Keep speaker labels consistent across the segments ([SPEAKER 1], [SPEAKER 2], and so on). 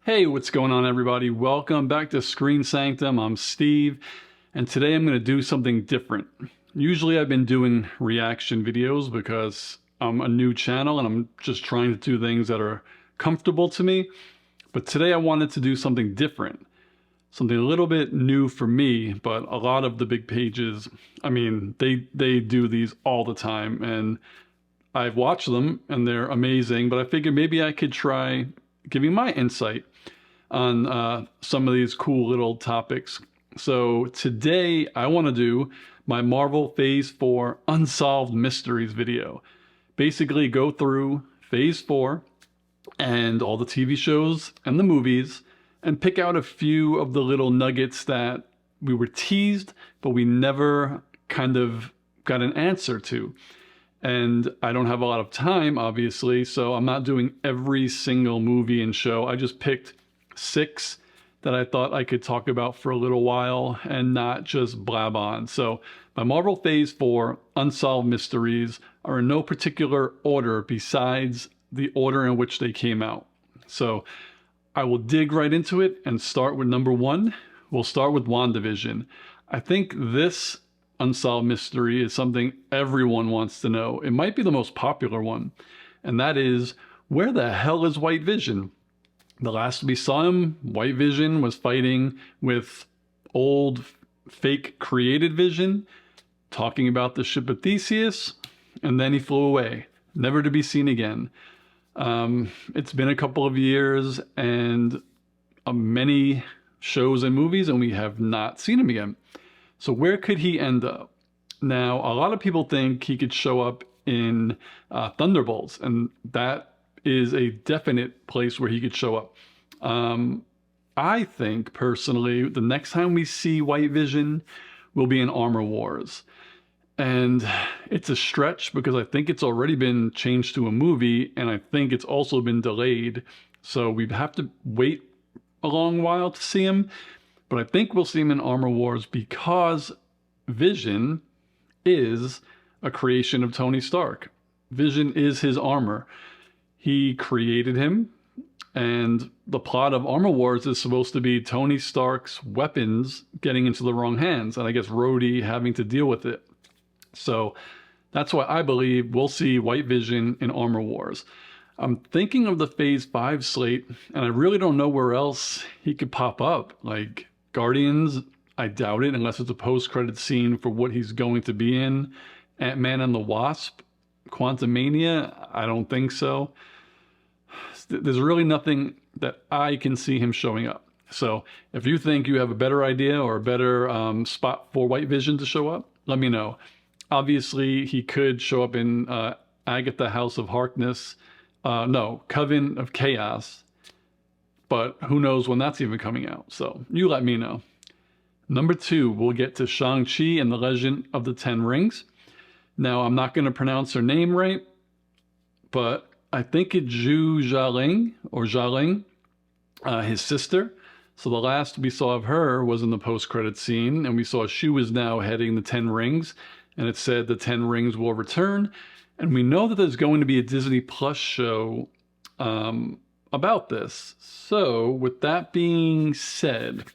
[SPEAKER 1] Hey, what's going on, everybody? Welcome back to Screen Sanctum. I'm Steve, and today I'm going to do something different. Usually I've been doing reaction videos because I'm a new channel and I'm just trying to do things that are comfortable to me. But today I wanted to do something different, something a little bit new for me, but a lot of the big pages, they do these all the time, and I've watched them and they're amazing, but I figured maybe I could try giving my insight on some of these cool little topics. So today I want to do my Marvel Phase 4 Unsolved Mysteries video. Basically go through Phase 4 and all the TV shows and the movies and pick out a few of the little nuggets that we were teased, but we never kind of got an answer to. And I don't have a lot of time, obviously, so I'm not doing every single movie and show. I just picked 6 that I thought I could talk about for a little while and not just blab on. So my Marvel Phase 4 Unsolved Mysteries are in no particular order besides the order in which they came out. So I will dig right into it and start with number 1. We'll start with WandaVision. I think this Unsolved Mystery is something everyone wants to know. It might be the most popular one, and that is, where the hell is White Vision? The last we saw him, White Vision was fighting with old fake created Vision, talking about the ship of Theseus, and then he flew away, never to be seen again. It's been a couple of years and many shows and movies, and we have not seen him again. So where could he end up? Now, a lot of people think he could show up in Thunderbolts, and that is a definite place where he could show up. I think, personally, the next time we see White Vision will be in Armor Wars. And it's a stretch because I think it's already been changed to a movie, and I think it's also been delayed. So we'd have to wait a long while to see him. But I think we'll see him in Armor Wars because Vision is a creation of Tony Stark. Vision is his armor. He created him, and the plot of Armor Wars is supposed to be Tony Stark's weapons getting into the wrong hands, and I guess Rhodey having to deal with it. So that's why I believe we'll see White Vision in Armor Wars. I'm thinking of the Phase 5 slate, and I really don't know where else he could pop up. Like Guardians, I doubt it, unless it's a post-credit scene for what he's going to be in. Ant-Man and the Wasp, Quantumania, I don't think so. There's really nothing that I can see him showing up. So if you think you have a better idea or a better spot for White Vision to show up, let me know. Obviously, he could show up in Agatha House of Harkness. No, Coven of Chaos. But who knows when that's even coming out. So you let me know. Number 2, we'll get to Shang-Chi and the Legend of the Ten Rings. Now, I'm not going to pronounce her name right, but I think it's Zhu Jialing, or Jialing, his sister. So the last we saw of her was in the post-credit scene, and we saw she was now heading the 10 Rings, and it said the 10 Rings will return. And we know that there's going to be a Disney Plus show about this. So with that being said,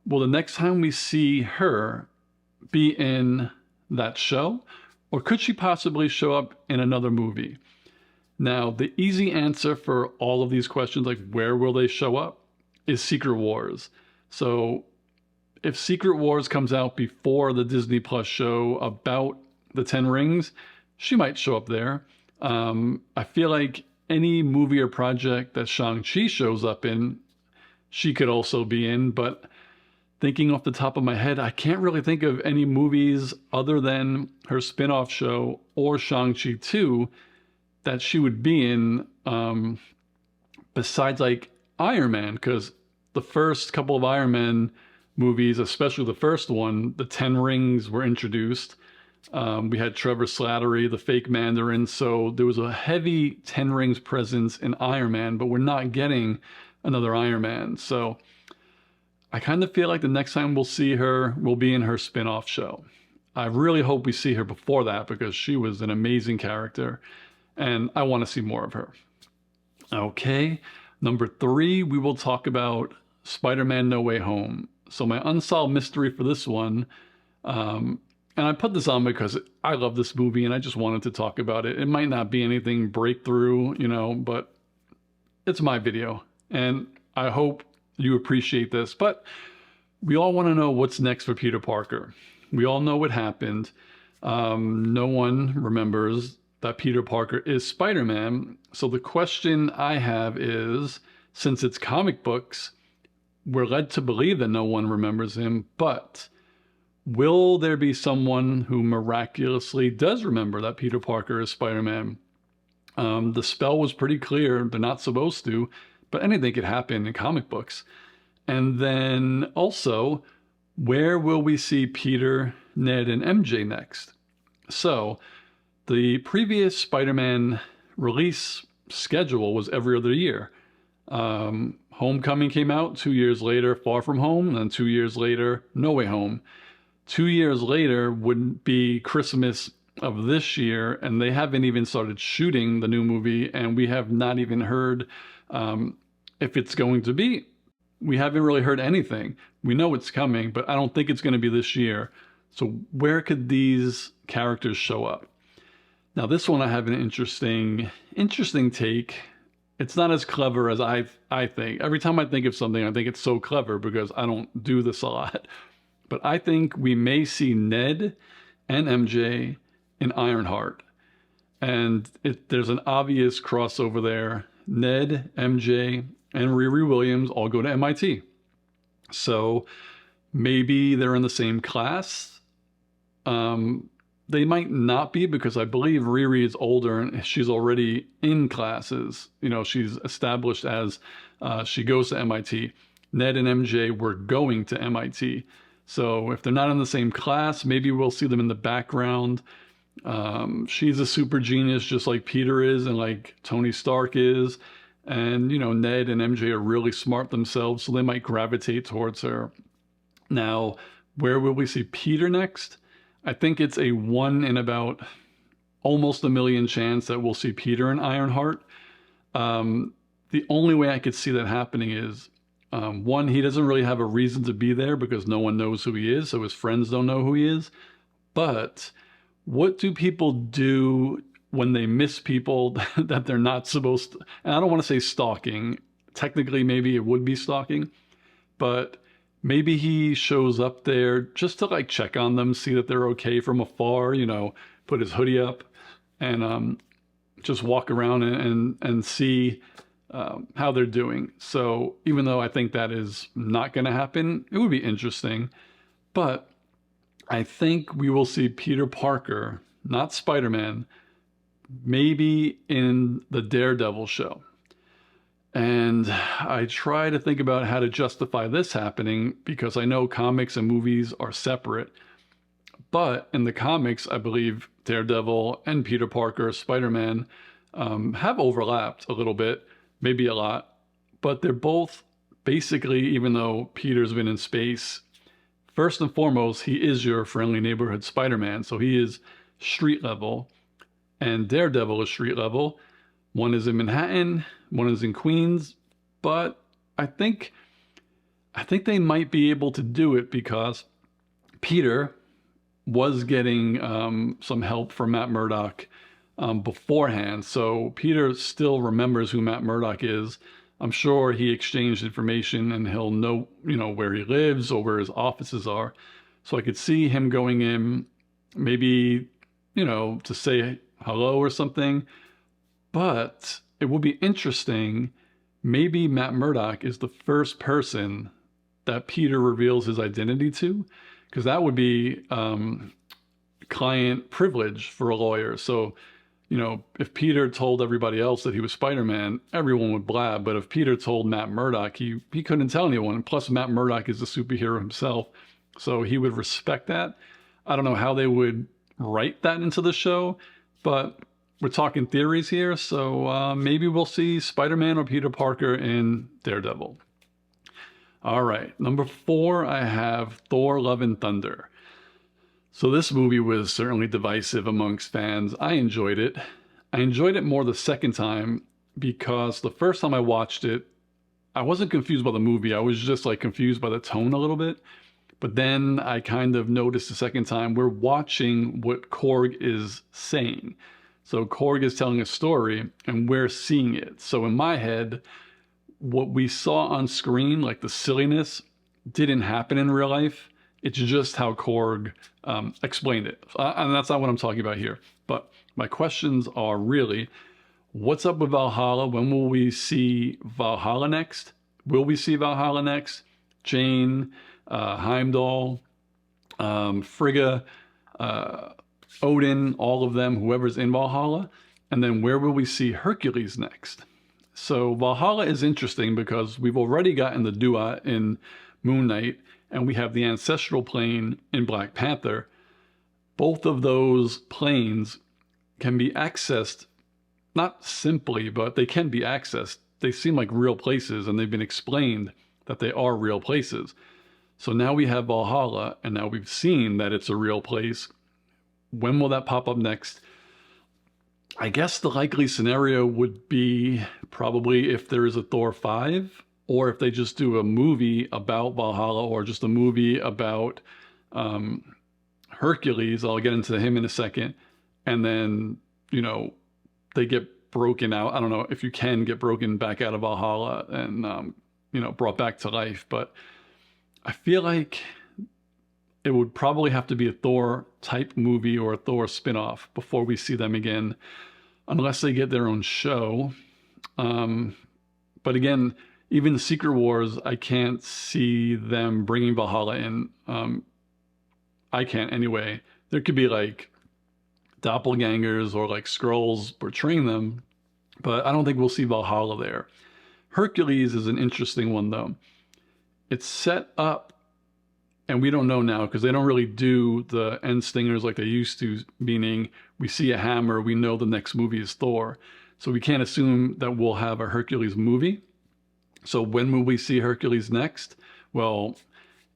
[SPEAKER 1] will the next time we see her be in that show, or could she possibly show up in another movie? Now, the easy answer for all of these questions, like where will they show up, is Secret Wars. So if Secret Wars comes out before the Disney Plus show about the 10 Rings, she might show up there. I feel like any movie or project that Shang-Chi shows up in, she could also be in, but thinking off the top of my head, I can't really think of any movies other than her spin-off show or Shang-Chi 2 that she would be in, besides like Iron Man, because the first couple of Iron Man movies, especially the first one, the 10 Rings were introduced. We had Trevor Slattery, the fake Mandarin, so there was a heavy 10 Rings presence in Iron Man, but we're not getting another Iron Man. So I kind of feel like the next time we'll see her will be in her spin-off show. I really hope we see her before that because she was an amazing character and I want to see more of her. Okay, Number 3, we will talk about Spider-Man No Way Home. So my unsolved mystery for this one, and I put this on because I love this movie and I just wanted to talk about it. It might not be anything breakthrough, but it's my video and I hope you appreciate this. But we all want to know what's next for Peter Parker. We all know what happened. No one remembers that Peter Parker is Spider-Man. So the question I have is, since it's comic books, we're led to believe that no one remembers him, but will there be someone who miraculously does remember that Peter Parker is Spider-Man? The spell was pretty clear. They're not supposed to, but anything could happen in comic books. And then also, where will we see Peter, Ned, and MJ next? So, the previous Spider-Man release schedule was every other year. Homecoming came out 2 years later, Far From Home, and 2 years later, No Way Home. 2 years later would be Christmas of this year, and they haven't even started shooting the new movie, and we have not even heard if it's going to be. We haven't really heard anything. We know it's coming, but I don't think it's going to be this year. So where could these characters show up? Now, this one I have an interesting take. It's not as clever as I think. Every time I think of something, I think it's so clever because I don't do this a lot. But I think we may see Ned and MJ in Ironheart. And there's an obvious crossover there. Ned, MJ, and Riri Williams all go to MIT. So maybe they're in the same class. They might not be because I believe Riri is older and she's already in classes. She's established as she goes to MIT. Ned and MJ were going to MIT. So if they're not in the same class, maybe we'll see them in the background. She's a super genius just like Peter is and like Tony Stark is. And, Ned and MJ are really smart themselves, so they might gravitate towards her. Now, where will we see Peter next? I think it's a 1 in about almost a million chance that we'll see Peter in Ironheart. The only way I could see that happening is, 1, he doesn't really have a reason to be there because no one knows who he is, so his friends don't know who he is. But what do people do when they miss people that they're not supposed to? And I don't want to say stalking. Technically, maybe it would be stalking, but maybe he shows up there just to check on them, see that they're okay from afar, put his hoodie up and just walk around and see how they're doing. So even though I think that is not going to happen, it would be interesting. But I think we will see Peter Parker, not Spider-Man, maybe in the Daredevil show. And I try to think about how to justify this happening because I know comics and movies are separate. But in the comics, I believe Daredevil and Peter Parker, Spider-Man, have overlapped a little bit, maybe a lot. But they're both basically, even though Peter's been in space, first and foremost, he is your friendly neighborhood Spider-Man. So he is street level. And Daredevil is street level. One is in Manhattan, one is in Queens, but I think they might be able to do it because Peter was getting some help from Matt Murdock beforehand. So Peter still remembers who Matt Murdock is. I'm sure he exchanged information and he'll know, where he lives or where his offices are. So I could see him going in, maybe, to say hello or something. But it will be interesting. Maybe Matt Murdock is the first person that Peter reveals his identity to, because that would be client privilege for a lawyer. So, if Peter told everybody else that he was Spider-Man, everyone would blab. But if Peter told Matt Murdock, he couldn't tell anyone. Plus, Matt Murdock is a superhero himself, so he would respect that. I don't know how they would write that into the show, but we're talking theories here, so maybe we'll see Spider-Man or Peter Parker in Daredevil. All right, number 4, I have Thor: Love and Thunder. So this movie was certainly divisive amongst fans. I enjoyed it. I enjoyed it more the second time because the first time I watched it, I wasn't confused by the movie. I was just like confused by the tone a little bit. But then I kind of noticed the second time we're watching what Korg is saying. So Korg is telling a story and we're seeing it. So in my head, what we saw on screen, like the silliness, didn't happen in real life. It's just how Korg explained it. And that's not what I'm talking about here. But my questions are really, what's up with Valhalla? When will we see Valhalla next? Will we see Valhalla next? Jane, Heimdall, Frigga, Odin, all of them, whoever's in Valhalla. And then where will we see Hercules next? So Valhalla is interesting because we've already gotten the Duat in Moon Knight, and we have the ancestral plane in Black Panther. Both of those planes can be accessed, not simply, but they can be accessed. They seem like real places, and they've been explained that they are real places. So now we have Valhalla, and now we've seen that it's a real place. When will that pop up next? I guess the likely scenario would be probably if there is a Thor 5, or if they just do a movie about Valhalla, or just a movie about Hercules. I'll get into him in a second. And then, you know, they get broken out. I don't know if you can get broken back out of Valhalla and, you know, brought back to life. But I feel like it would probably have to be a Thor type movie or a Thor spinoff before we see them again, unless they get their own show. But again, even the Secret Wars, I can't see them bringing Valhalla in. I can't anyway. There could be like doppelgangers or like Skrulls portraying them, but I don't think we'll see Valhalla there. Hercules is an interesting one though. It's set up, and we don't know now because they don't really do the end stingers like they used to, meaning we see a hammer, we know the next movie is Thor. So we can't assume that we'll have a Hercules movie. So when will we see Hercules next? Well,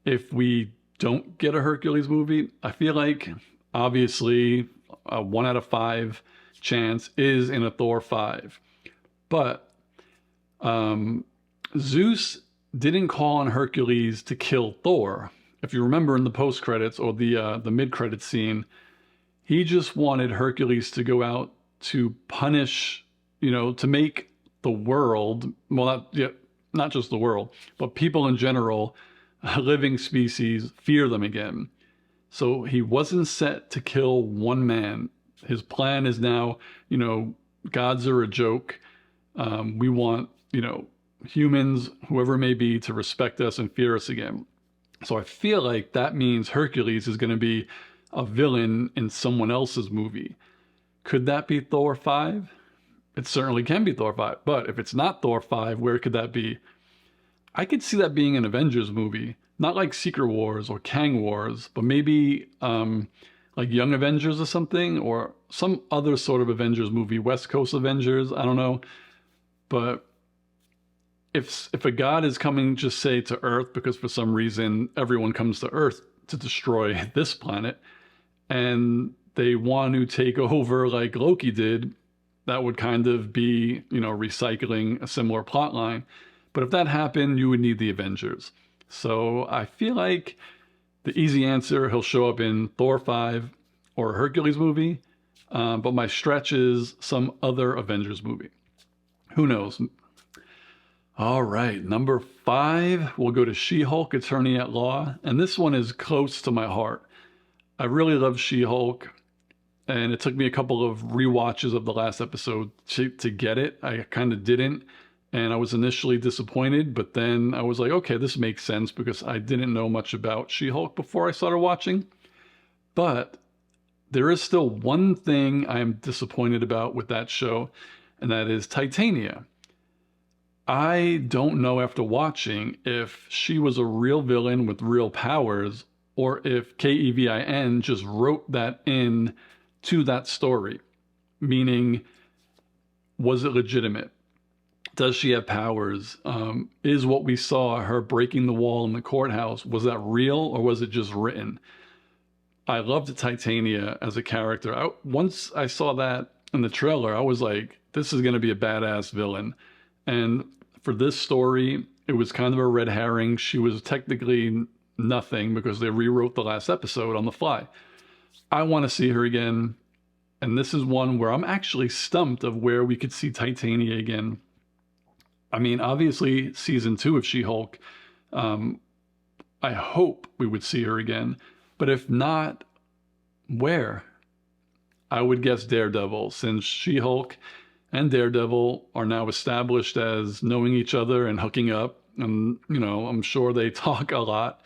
[SPEAKER 1] if we don't get a Hercules movie, I feel like obviously a 1 out of 5 chance is in a Thor 5. But Zeus didn't call on Hercules to kill Thor. If you remember in the post-credits or the mid-credits scene, he just wanted Hercules to go out to punish, you know, to make the world, well, not just the world, but people in general, living species, fear them again. So he wasn't set to kill one man. His plan is now, you know, gods are a joke. We want, you know, humans, whoever it may be, to respect us and fear us again. So I feel like that means Hercules is going to be a villain in someone else's movie. Could that be Thor 5? It certainly can be Thor 5. But if it's not Thor 5, where could that be? I could see that being an Avengers movie. Not like Secret Wars or Kang Wars, but maybe like Young Avengers or something, or some other sort of Avengers movie, West Coast Avengers, I don't know. But if a god is coming, just say, to Earth, because for some reason everyone comes to Earth to destroy this planet, and they want to take over like Loki did, that would kind of be, you know, recycling a similar plot line. But if that happened, you would need the Avengers. So I feel like the easy answer, he'll show up in Thor 5 or a Hercules movie. But my stretch is some other Avengers movie. Who knows? All right, number 5, we'll go to She-Hulk, Attorney at Law. And this one is close to my heart. I really love She-Hulk. And it took me a couple of rewatches of the last episode to get it. I kind of didn't. And I was initially disappointed, but then I was like, okay, this makes sense because I didn't know much about She-Hulk before I started watching. But there is still one thing I am disappointed about with that show, and that is Titania. I don't know after watching if she was a real villain with real powers, or if Kevin just wrote that in to that story. Meaning, was it legitimate? Does she have powers? Is what we saw, her breaking the wall in the courthouse, was that real or was it just written? I loved Titania as a character. Once I saw that in the trailer, I was like, this is going to be a badass villain. And for this story, it was kind of a red herring. She was technically nothing because they rewrote the last episode on the fly. I want to see her again. And this is one where I'm actually stumped of where we could see Titania again. I mean, obviously, season 2 of She-Hulk, I hope we would see her again. But if not, where? I would guess Daredevil, since She-Hulk and Daredevil are now established as knowing each other and hooking up. And, you know, I'm sure they talk a lot.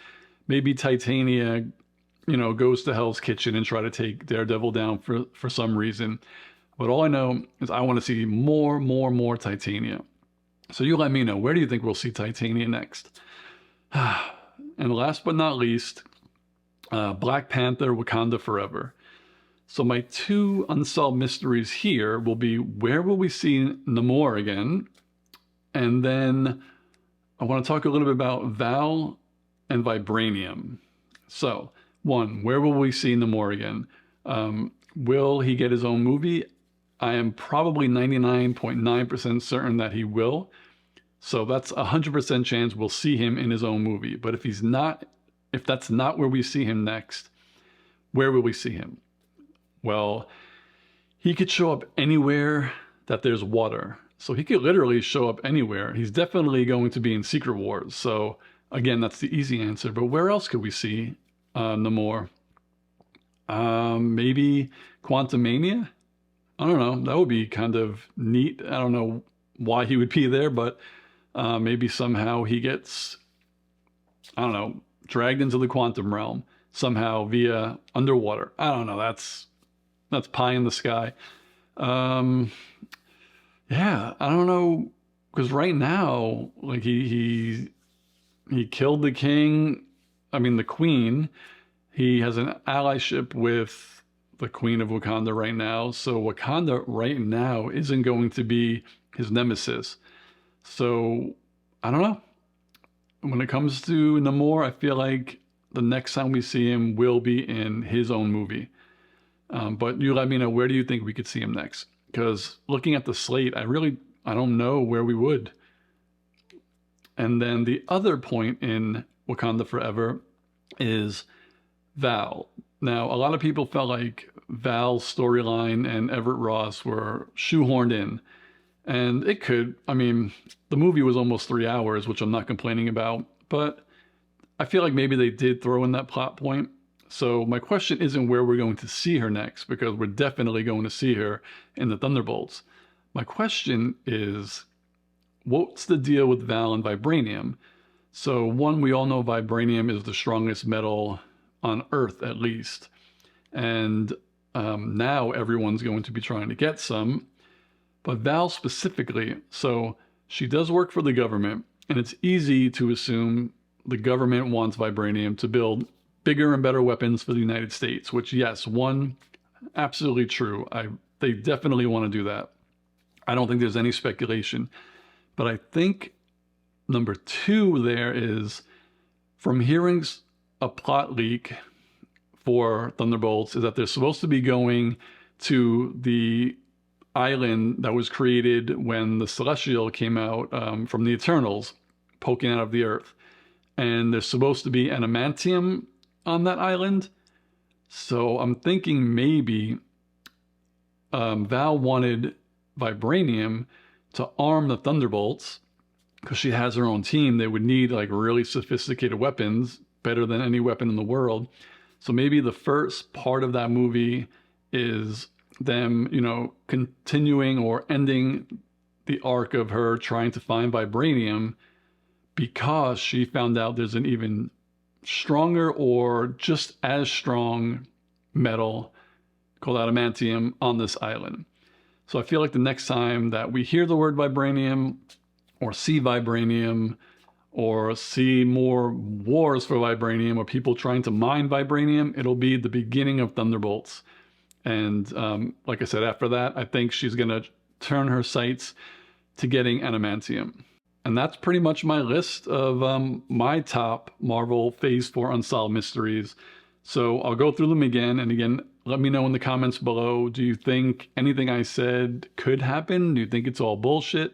[SPEAKER 1] Maybe Titania, you know, goes to Hell's Kitchen and try to take Daredevil down for some reason. But all I know is I want to see more Titania. So you let me know, where do you think we'll see Titania next? And last but not least, Black Panther, Wakanda Forever. So my 2 unsolved mysteries here will be, where will we see Namor again? And then I want to talk a little bit about Val and Vibranium. So, 1, where will we see Namor again? Will he get his own movie? I am probably 99.9% certain that he will. So that's a 100% chance we'll see him in his own movie. But if that's not where we see him next, where will we see him? Well, he could show up anywhere that there's water. So he could literally show up anywhere. He's definitely going to be in Secret Wars. So again, that's the easy answer. But where else could we see Namor? Maybe Quantumania? I don't know. That would be kind of neat. I don't know why he would be there, but maybe somehow he gets, I don't know, dragged into the quantum realm somehow via underwater. I don't know. That's pie in the sky. Yeah, I don't know, because right now, like he killed the king. I mean the queen. He has an allyship with the Queen of Wakanda right now. So Wakanda right now isn't going to be his nemesis. So I don't know. When it comes to Namor, I feel like the next time we see him will be in his own movie. But you let me know, where do you think we could see him next? Because looking at the slate, I don't know where we would. And then the other point in Wakanda Forever is Val. Now, a lot of people felt like Val's storyline and Everett Ross were shoehorned in. And it could, I mean, the movie was almost 3 hours, which I'm not complaining about. But I feel like maybe they did throw in that plot point. So my question isn't where we're going to see her next, because we're definitely going to see her in the Thunderbolts. My question is, what's the deal with Val and Vibranium? So one, we all know Vibranium is the strongest metal on Earth, at least. And now everyone's going to be trying to get some. But Val specifically, so she does work for the government, and it's easy to assume the government wants Vibranium to build bigger and better weapons for the United States, which, yes, one, absolutely true. They definitely want to do that. I don't think there's any speculation. But I think number 2 there is, from hearing a plot leak for Thunderbolts, is that they're supposed to be going to the island that was created when the Celestial came out from the Eternals, poking out of the Earth. And there's supposed to be adamantium on that island. So I'm thinking maybe Val wanted Vibranium to arm the Thunderbolts, because she has her own team. They would need like really sophisticated weapons, better than any weapon in the world. So maybe the first part of that movie is them, you know, continuing or ending the arc of her trying to find Vibranium, because she found out there's an even stronger or just as strong metal called adamantium on this island. So I feel like the next time that we hear the word Vibranium, or see Vibranium, or see more wars for Vibranium, or people trying to mine Vibranium, it'll be the beginning of Thunderbolts. And like I said, after that, I think she's going to turn her sights to getting adamantium. And that's pretty much my list of my top Marvel Phase 4 Unsolved Mysteries. So I'll go through them again. And again, Let me know in the comments below. Do you think anything I said could happen? Do you think it's all bullshit?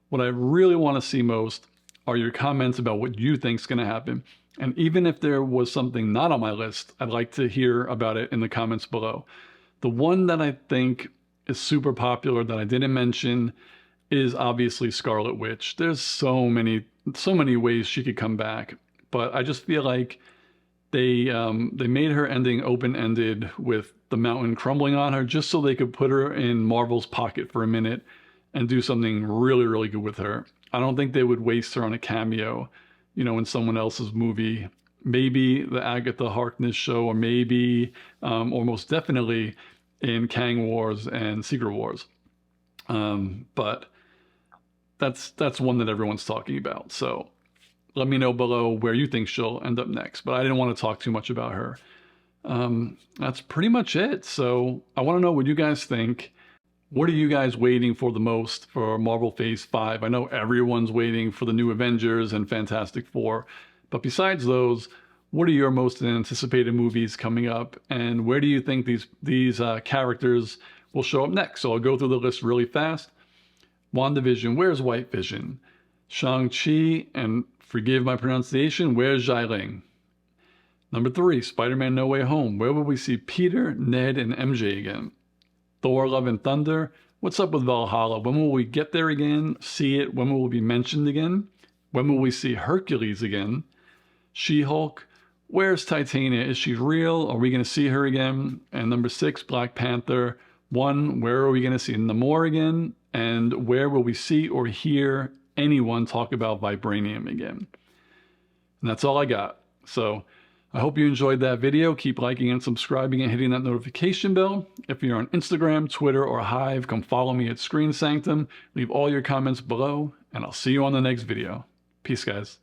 [SPEAKER 1] What I really want to see most are your comments about what you think is going to happen. And even if there was something not on my list, I'd like to hear about it in the comments below. The one that I think is super popular that I didn't mention is obviously Scarlet Witch. There's so many ways she could come back, but I just feel like they made her ending open-ended with the mountain crumbling on her just so they could put her in Marvel's pocket for a minute and do something really, really good with her. I don't think they would waste her on a cameo, you know, in someone else's movie. Maybe the Agatha Harkness show, or maybe, or most definitely in Kang Wars and Secret Wars. But that's one that everyone's talking about. So let me know below where you think she'll end up next. But I didn't want to talk too much about her. That's pretty much it. So I want to know what you guys think. What are you guys waiting for the most for Marvel Phase 5? I know everyone's waiting for the new Avengers and Fantastic Four. But besides those, what are your most anticipated movies coming up? And where do you think these characters will show up next? So I'll go through the list really fast. WandaVision, where's White Vision? Shang-Chi, and forgive my pronunciation, where's Xialing? Number 3, Spider-Man No Way Home. Where will we see Peter, Ned, and MJ again? Thor, Love and Thunder. What's up with Valhalla? When will we get there again? See it? When will it be mentioned again? When will we see Hercules again? She-Hulk. Where's Titania? Is she real? Are we going to see her again? And number 6, Black Panther. 1, where are we going to see Namor again? And where will we see or hear anyone talk about vibranium again? And that's all I got. So I hope you enjoyed that video. Keep liking and subscribing and hitting that notification bell. If you're on Instagram, Twitter, or Hive, come follow me at Screen Sanctum. Leave all your comments below, and I'll see you on the next video. Peace, guys.